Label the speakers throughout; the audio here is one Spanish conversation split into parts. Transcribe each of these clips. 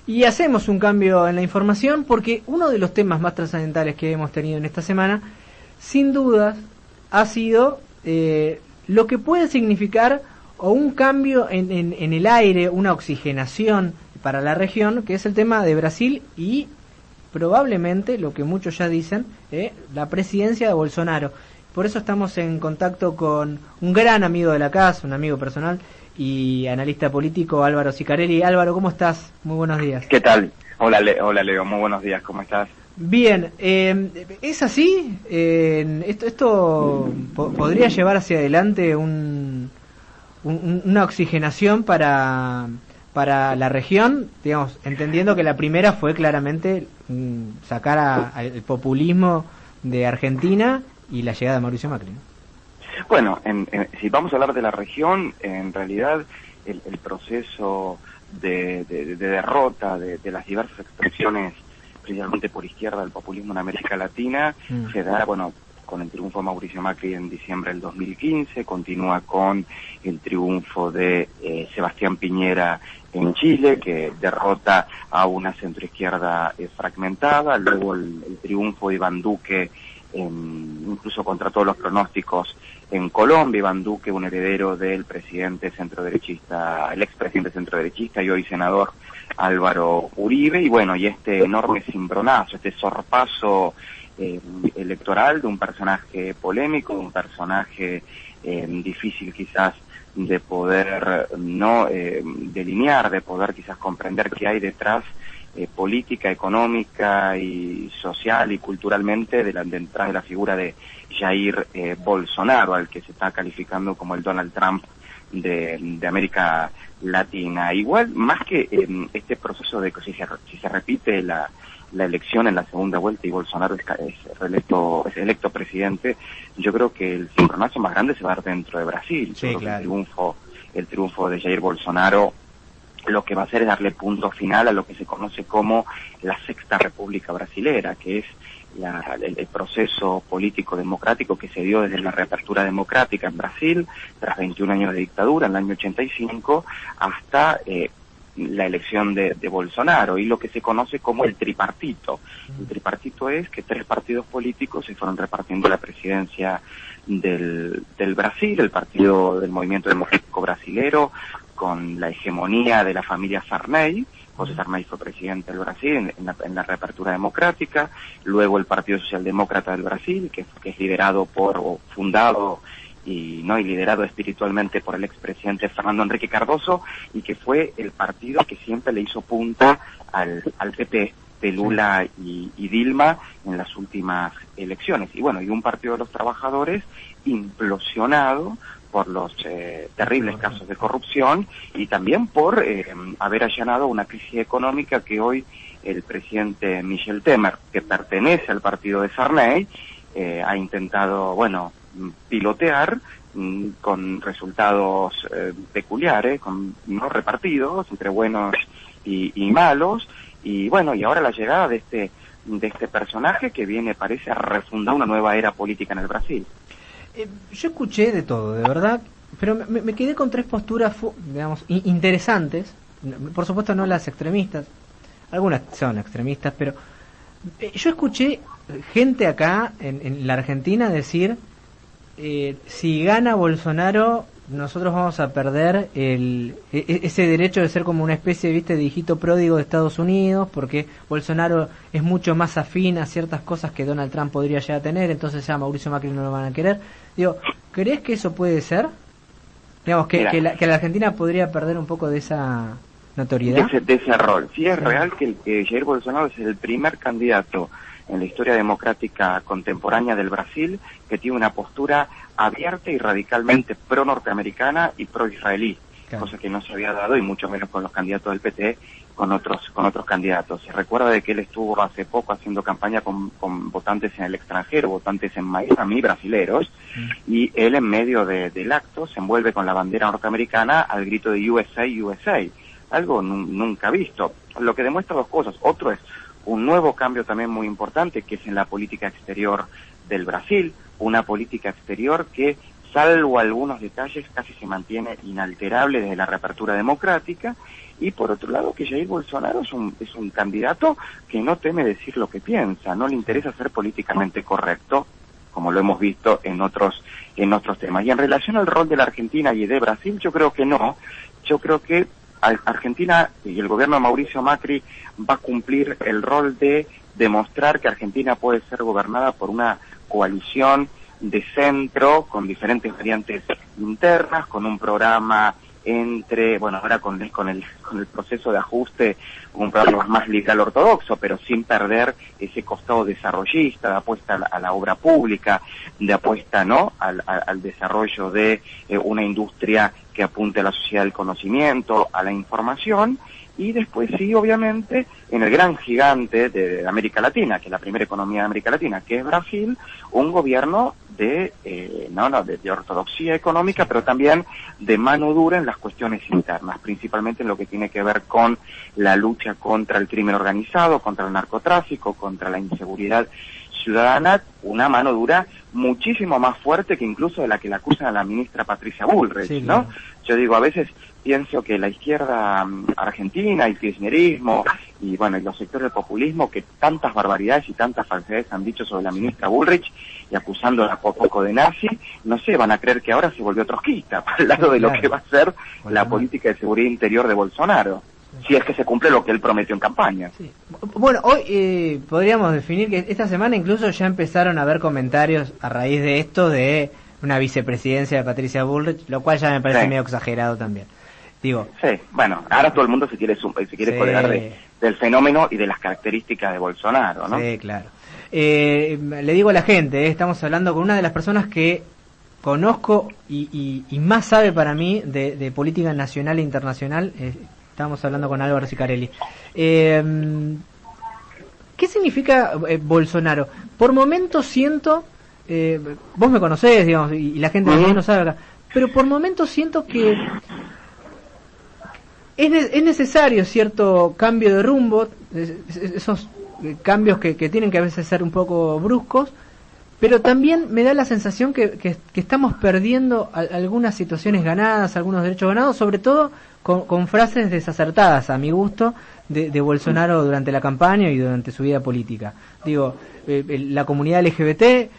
Speaker 1: Y hacemos un cambio en la información porque uno de los temas más trascendentales que hemos tenido en esta semana, sin dudas, ha sido lo que puede significar o un cambio en el aire, una oxigenación para la región, que es el tema de Brasil y probablemente, lo que muchos ya dicen, la presidencia de Bolsonaro. Por eso estamos en contacto con un gran amigo de la casa, un amigo personal y analista político, Álvaro Sicarelli. Álvaro, ¿cómo estás? Muy buenos días.
Speaker 2: ¿Qué tal? Hola, hola Leo, muy buenos días, ¿cómo estás?
Speaker 1: Bien, ¿es así? ¿Esto podría llevar hacia adelante una oxigenación para la región? Digamos, entendiendo que la primera fue claramente sacar al populismo de Argentina y la llegada de Mauricio Macri, ¿no?
Speaker 2: Bueno, si vamos a hablar de la región, en realidad el proceso de derrota de las diversas expresiones, principalmente por izquierda, del populismo en América Latina, se da, bueno, con el triunfo de Mauricio Macri en diciembre del 2015, continúa con el triunfo de Sebastián Piñera en Chile, que derrota a una centroizquierda fragmentada, luego el triunfo de Iván Duque, incluso contra todos los pronósticos, en Colombia. Iván Duque, un heredero del presidente centroderechista, el expresidente centroderechista y hoy senador Álvaro Uribe, y bueno, y este enorme cimbronazo, este sorpaso electoral de un personaje polémico, un personaje difícil quizás de poder delinear, de poder quizás comprender qué hay detrás política, económica y social y culturalmente detrás de la figura de Jair Bolsonaro, al que se está calificando como el Donald Trump de América Latina. Igual, más que este proceso de que si se repite la elección en la segunda vuelta y Bolsonaro es electo presidente, yo creo que el cimbronazo más grande se va a dar dentro de Brasil.
Speaker 1: Sí, claro.
Speaker 2: El triunfo de Jair Bolsonaro lo que va a hacer es darle punto final a lo que se conoce como la Sexta República Brasilera, que es el proceso político democrático que se dio desde la reapertura democrática en Brasil, tras 21 años de dictadura, en el año 85, hasta la elección de Bolsonaro, y lo que se conoce como el tripartito. El tripartito es que 3 partidos políticos se fueron repartiendo la presidencia del Brasil, el Partido del Movimiento Democrático Brasilero, con la hegemonía de la familia Sarney. José Sarney fue presidente del Brasil en la reapertura democrática, luego el Partido Socialdemócrata del Brasil, que es fundado y liderado espiritualmente por el expresidente Fernando Henrique Cardoso, y que fue el partido que siempre le hizo punta al PP de Lula y Dilma en las últimas elecciones. Y bueno, y un Partido de los Trabajadores implosionado por los terribles casos de corrupción y también por haber allanado una crisis económica que hoy el presidente Michel Temer, que pertenece al partido de Sarney, ha intentado, pilotear con resultados peculiares, no repartidos entre buenos y malos, y bueno, y ahora la llegada de este personaje que parece a refundar una nueva era política en el Brasil.
Speaker 1: Yo escuché de todo, de verdad, pero me quedé con 3 posturas, digamos, interesantes. Por supuesto no las extremistas, algunas son extremistas, pero yo escuché gente acá en la Argentina decir, si gana Bolsonaro, nosotros vamos a perder ese derecho de ser como una especie, de hijito pródigo de Estados Unidos, porque Bolsonaro es mucho más afín a ciertas cosas que Donald Trump podría llegar a tener, entonces ya Mauricio Macri no lo van a querer. Digo, ¿crees que eso puede ser? Digamos, que la Argentina podría perder un poco de esa notoriedad.
Speaker 2: De ese rol. Sí, es real que Jair Bolsonaro es el primer candidato en la historia democrática contemporánea del Brasil que tiene una postura abierta y radicalmente pro-norteamericana y pro-israelí, claro, cosa que no se había dado, y mucho menos con los candidatos del PT, con otros candidatos. Se recuerda de que él estuvo hace poco haciendo campaña con votantes en el extranjero, votantes en Miami, brasileros, y él en medio del acto se envuelve con la bandera norteamericana al grito de USA, USA, algo nunca visto, lo que demuestra 2 cosas. Otro es un nuevo cambio también muy importante, que es en la política exterior del Brasil, una política exterior que salvo algunos detalles, casi se mantiene inalterable desde la reapertura democrática. Y por otro lado, que Jair Bolsonaro es un candidato que no teme decir lo que piensa, no le interesa ser políticamente correcto, como lo hemos visto en otros temas. Y en relación al rol de la Argentina y de Brasil, yo creo que no. Yo creo que Argentina y el gobierno de Mauricio Macri va a cumplir el rol de demostrar que Argentina puede ser gobernada por una coalición de centro con diferentes variantes internas, con un programa ahora con el proceso de ajuste, un programa más liberal ortodoxo, pero sin perder ese costado desarrollista, de apuesta a la obra pública, de apuesta, ¿no?, al desarrollo de una industria que apunte a la sociedad del conocimiento, a la información. Y después sí, obviamente, en el gran gigante de América Latina, que es la primera economía de América Latina, que es Brasil, un gobierno de ortodoxia económica, pero también de mano dura en las cuestiones internas, principalmente en lo que tiene que ver con la lucha contra el crimen organizado, contra el narcotráfico, contra la inseguridad ciudadana, una mano dura muchísimo más fuerte que incluso de la que le acusan a la ministra Patricia Bullrich, sí, ¿no? Yo digo, a veces pienso que la izquierda argentina, el kirchnerismo y los sectores del populismo, que tantas barbaridades y tantas falsedades han dicho sobre la ministra Bullrich y acusándola poco de nazi, no sé, van a creer que ahora se volvió trotskista, al lado de lo que va a ser la política de seguridad interior de Bolsonaro, si es que se cumple lo que él prometió en campaña. Sí.
Speaker 1: Bueno, hoy podríamos definir que esta semana incluso ya empezaron a haber comentarios a raíz de esto de una vicepresidencia de Patricia Bullrich, lo cual ya me parece medio exagerado también. Digo,
Speaker 2: sí, ahora todo el mundo se quiere colgar del fenómeno y de las características de Bolsonaro, ¿no?
Speaker 1: Sí, claro. Le digo a la gente, estamos hablando con una de las personas que conozco y más sabe para mí de política nacional e internacional. Estamos hablando con Álvaro Sicarelli. ¿Qué significa Bolsonaro? Por momentos siento, vos me conocés, digamos, y la gente también lo sabe acá, pero por momentos siento que es necesario cierto cambio de rumbo, esos cambios que tienen que a veces ser un poco bruscos, pero también me da la sensación que estamos perdiendo algunas situaciones ganadas, algunos derechos ganados, sobre todo con frases desacertadas, a mi gusto, de Bolsonaro durante la campaña y durante su vida política. Digo, la comunidad LGBT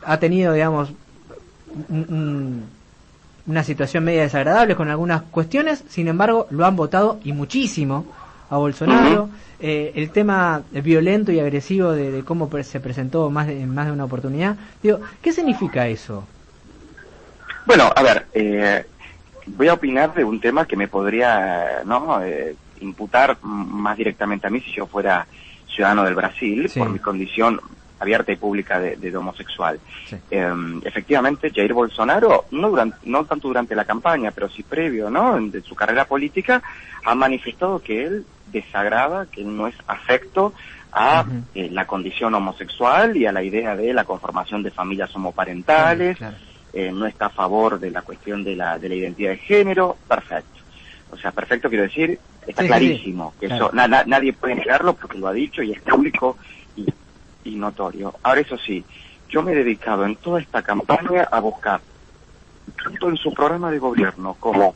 Speaker 1: ha tenido, digamos, una situación media desagradable con algunas cuestiones, sin embargo lo han votado y muchísimo a Bolsonaro. El tema violento y agresivo de cómo se presentó en más de una oportunidad. Digo, ¿qué significa eso?
Speaker 2: Bueno, a ver, voy a opinar de un tema que me podría imputar más directamente a mí si yo fuera ciudadano del Brasil, por mi condición abierta y pública de homosexual. Sí. Efectivamente, Jair Bolsonaro, no tanto durante la campaña, pero sí previo, de su carrera política, ha manifestado que él desagrada, que él no es afecto a la condición homosexual y a la idea de la conformación de familias homoparentales, claro. No está a favor de la cuestión de la identidad de género. Perfecto. O sea, perfecto quiero decir, está clarísimo, que claro. Eso nadie puede negarlo porque lo ha dicho y es público y notorio. Ahora, eso sí, yo me he dedicado en toda esta campaña a buscar, tanto en su programa de gobierno como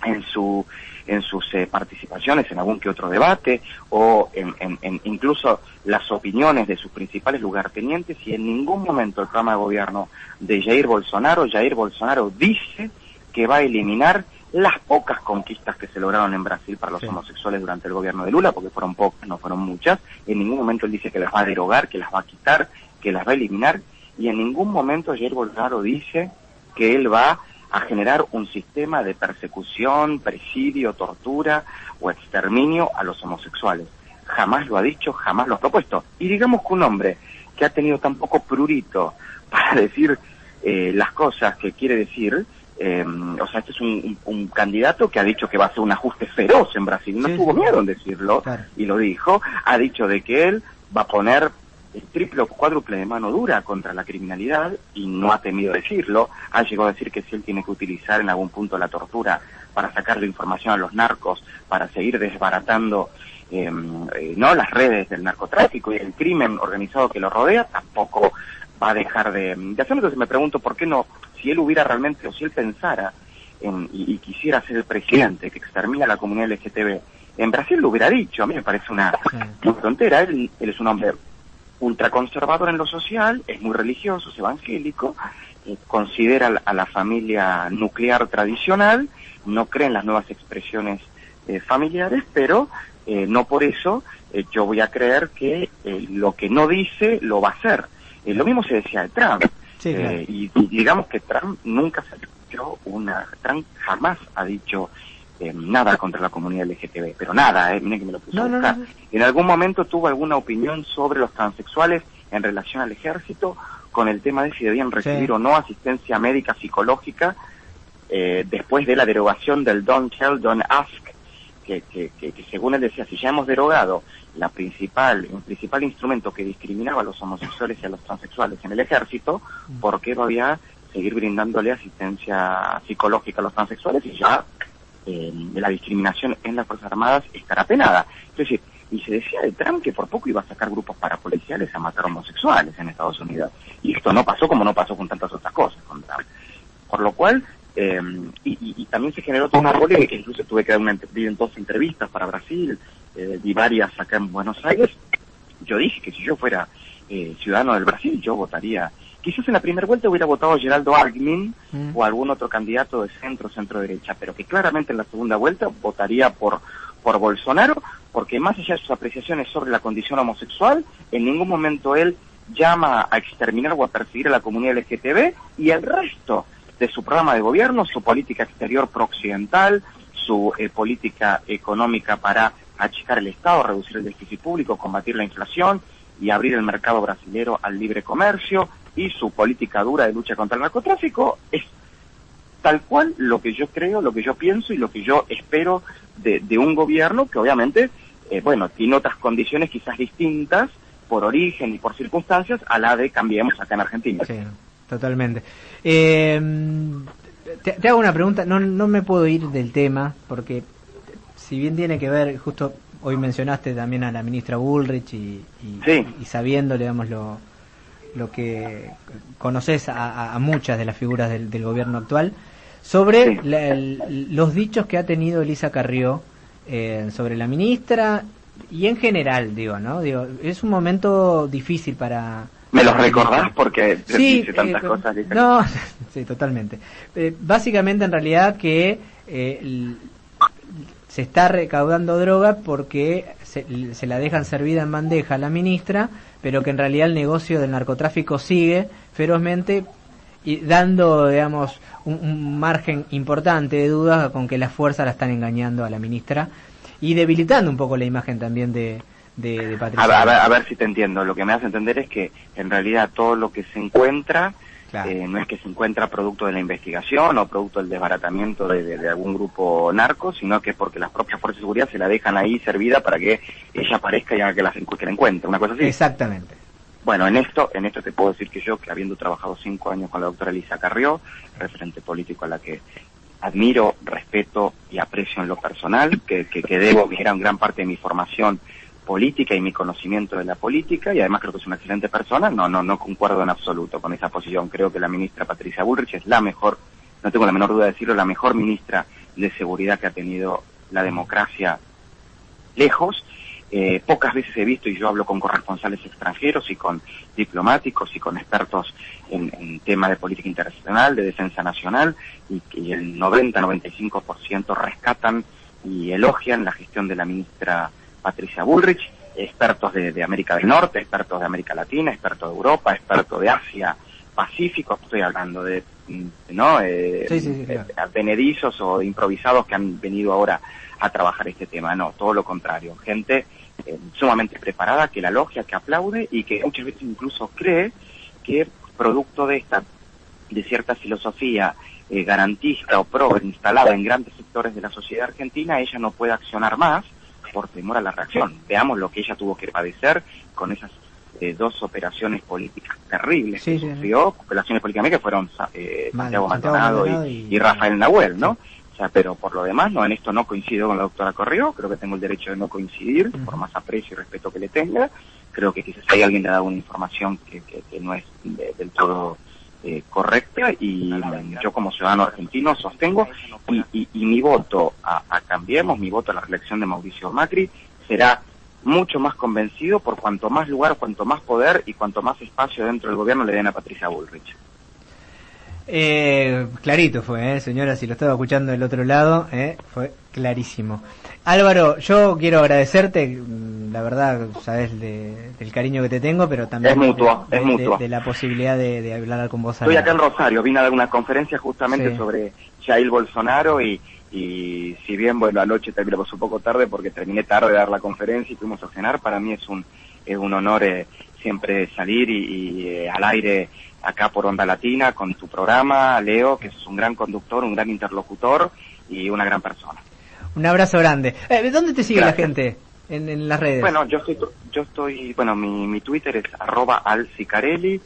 Speaker 2: en sus participaciones en algún que otro debate o en incluso las opiniones de sus principales lugartenientes, y en ningún momento el programa de gobierno de Jair Bolsonaro dice que va a eliminar las pocas conquistas que se lograron en Brasil para los homosexuales durante el gobierno de Lula, porque fueron pocas, no fueron muchas. En ningún momento él dice que las va a derogar, que las va a quitar, que las va a eliminar, y en ningún momento Jair Bolsonaro dice que él va a generar un sistema de persecución, presidio, tortura o exterminio a los homosexuales. Jamás lo ha dicho, jamás lo ha propuesto. Y digamos que un hombre que ha tenido tan poco prurito para decir las cosas que quiere decir, o sea, este es un candidato que ha dicho que va a hacer un ajuste feroz en Brasil, no tuvo miedo en decirlo, claro. Y lo dijo, ha dicho de que él va a poner el triple o cuádruple de mano dura contra la criminalidad y no ha temido decirlo. Ha llegado a decir que si él tiene que utilizar en algún punto la tortura para sacarle información a los narcos, para seguir desbaratando las redes del narcotráfico y el crimen organizado que lo rodea, tampoco va a dejar de hacerlo. Entonces me pregunto por qué no si él hubiera realmente, o si él pensara y quisiera ser el presidente que extermina a la comunidad LGTB, en Brasil lo hubiera dicho. A mí me parece una tontera. Él es un hombre ultraconservador en lo social, es muy religioso, es evangélico, considera a la familia nuclear tradicional, no cree en las nuevas expresiones familiares, pero no por eso yo voy a creer que lo que no dice lo va a hacer. Lo mismo se decía de Trump. Sí, claro. Y digamos que Trump nunca se ha dicho Trump jamás ha dicho nada contra la comunidad LGTB, pero nada, miren que me lo puse a buscar. No. En algún momento tuvo alguna opinión sobre los transexuales en relación al ejército, con el tema de si debían recibir o no asistencia médica psicológica, después de la derogación del Don't Tell, Don't Ask, que según él decía, si ya hemos derogado el principal instrumento que discriminaba a los homosexuales y a los transexuales en el ejército, ¿por qué todavía seguir brindándole asistencia psicológica a los transexuales y ya la discriminación en las Fuerzas Armadas estará penada? Es decir, y se decía de Trump que por poco iba a sacar grupos parapoliciales a matar homosexuales en Estados Unidos. Y esto no pasó como no pasó con tantas otras cosas con Trump. Por lo cual, y también se generó toda una polémica, incluso tuve que dar dos entrevistas para Brasil, di varias acá en Buenos Aires. Yo dije que si yo fuera ciudadano del Brasil, yo votaría. Quizás en la primera vuelta hubiera votado a Geraldo Alckmin o algún otro candidato de centro-derecha, pero que claramente en la segunda vuelta votaría por Bolsonaro, porque más allá de sus apreciaciones sobre la condición homosexual, en ningún momento él llama a exterminar o a perseguir a la comunidad LGTB, y el resto de su programa de gobierno, su política exterior pro-occidental, su política económica para achicar el Estado, reducir el déficit público, combatir la inflación y abrir el mercado brasilero al libre comercio, y su política dura de lucha contra el narcotráfico, es tal cual lo que yo creo, lo que yo pienso y lo que yo espero de un gobierno que obviamente, tiene otras condiciones quizás distintas por origen y por circunstancias a la de Cambiemos acá en Argentina.
Speaker 1: Sí, totalmente. Te hago una pregunta, no me puedo ir del tema, porque si bien tiene que ver, justo hoy mencionaste también a la ministra Bullrich y sabiendo, digamos, lo que conoces a muchas de las figuras del gobierno actual, sobre los dichos que ha tenido Elisa Carrió sobre la ministra y en general, ¿no? Es un momento difícil para...
Speaker 2: ¿Me los recordás? Porque dice tantas cosas.
Speaker 1: No, sí, totalmente. Básicamente, en realidad, que se está recaudando droga porque se la dejan servida en bandeja a la ministra, pero que en realidad el negocio del narcotráfico sigue ferozmente y dando, digamos, un margen importante de dudas con que las fuerzas la están engañando a la ministra y debilitando un poco la imagen también de Patricia.
Speaker 2: A ver si te entiendo. Lo que me hace entender es que en realidad todo lo que se encuentra no es que se encuentra producto de la investigación o producto del desbaratamiento de algún grupo narco, sino que es porque las propias fuerzas de seguridad se la dejan ahí servida para que ella aparezca y haga que la encuentre, una cosa así.
Speaker 1: Exactamente.
Speaker 2: Bueno, en esto te puedo decir que yo, que habiendo trabajado 5 años con la doctora Elisa Carrió, referente político a la que admiro, respeto y aprecio en lo personal, que debo gran parte de mi formación política y mi conocimiento de la política, y además creo que es una excelente persona, no concuerdo en absoluto con esa posición. Creo que la ministra Patricia Bullrich es la mejor, no tengo la menor duda de decirlo, la mejor ministra de seguridad que ha tenido la democracia lejos. Pocas veces he visto, y yo hablo con corresponsales extranjeros y con diplomáticos y con expertos en tema de política internacional, de defensa nacional, y el 90-95% rescatan y elogian la gestión de la ministra Patricia Bullrich, expertos de América del Norte, expertos de América Latina, expertos de Europa, expertos de Asia Pacífico, estoy hablando de advenedizos o improvisados que han venido ahora a trabajar este tema. No, todo lo contrario, gente sumamente preparada, que la elogia, que aplaude y que muchas veces incluso cree que producto de cierta filosofía garantista o pro instalada en grandes sectores de la sociedad argentina, ella no puede accionar más por temor a la reacción. Veamos lo que ella tuvo que padecer con esas 2 operaciones políticas terribles que sufrió, operaciones políticas que fueron Santiago Maldonado y Rafael Nahuel, ¿no? O sea, pero por lo demás, en esto no coincido con la doctora Carrió, creo que tengo el derecho de no coincidir, por más aprecio y respeto que le tenga. Creo que quizás hay alguien le ha dado una información que no es del todo correcta, y yo como ciudadano argentino sostengo, y mi voto a Cambiemos, mi voto a la reelección de Mauricio Macri será mucho más convencido por cuanto más lugar, cuanto más poder y cuanto más espacio dentro del gobierno le den a Patricia Bullrich.
Speaker 1: Clarito fue, señora, si lo estaba escuchando del otro lado, fue clarísimo. Álvaro, yo quiero agradecerte, la verdad, sabes del cariño que te tengo, pero también
Speaker 2: es mutuo,
Speaker 1: de la posibilidad de hablar con vos.
Speaker 2: Estoy acá en Rosario, vine a dar una conferencia justamente sobre Jair Bolsonaro, y si bien, bueno, anoche también pasó un poco tarde porque terminé tarde de dar la conferencia y fuimos a cenar, para mí es un honor siempre salir y al aire acá por Onda Latina con tu programa, Leo, que es un gran conductor, un gran interlocutor y una gran persona.
Speaker 1: Un abrazo grande. ¿Dónde te sigue la gente en las redes?
Speaker 2: Bueno, yo estoy, bueno, mi Twitter es @alcicarelli,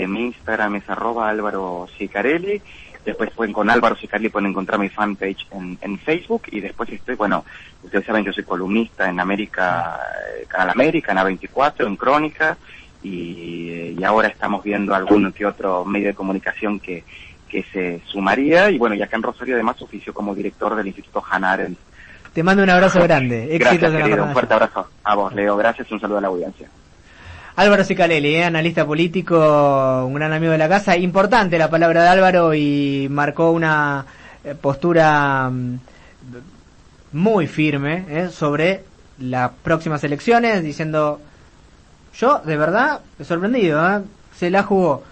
Speaker 2: mi Instagram es @Álvaro Cicarelli. Después con Álvaro Cicarelli pueden encontrar mi fanpage en Facebook, y después estoy, bueno, ustedes saben, yo soy columnista en Canal América, en A24, en Crónica, y ahora estamos viendo algún que otro medio de comunicación que se sumaría, y bueno, y acá en Rosario además oficio como director del Instituto Hannah Arendt.
Speaker 1: Te mando un abrazo grande.
Speaker 2: Gracias, querido, un fuerte abrazo a vos, Leo, gracias, un saludo a la audiencia.
Speaker 1: Álvaro Cicarelli, analista político, un gran amigo de la casa. Importante la palabra de Álvaro, y marcó una postura muy firme sobre las próximas elecciones, diciendo, yo de verdad, sorprendido, se la jugó.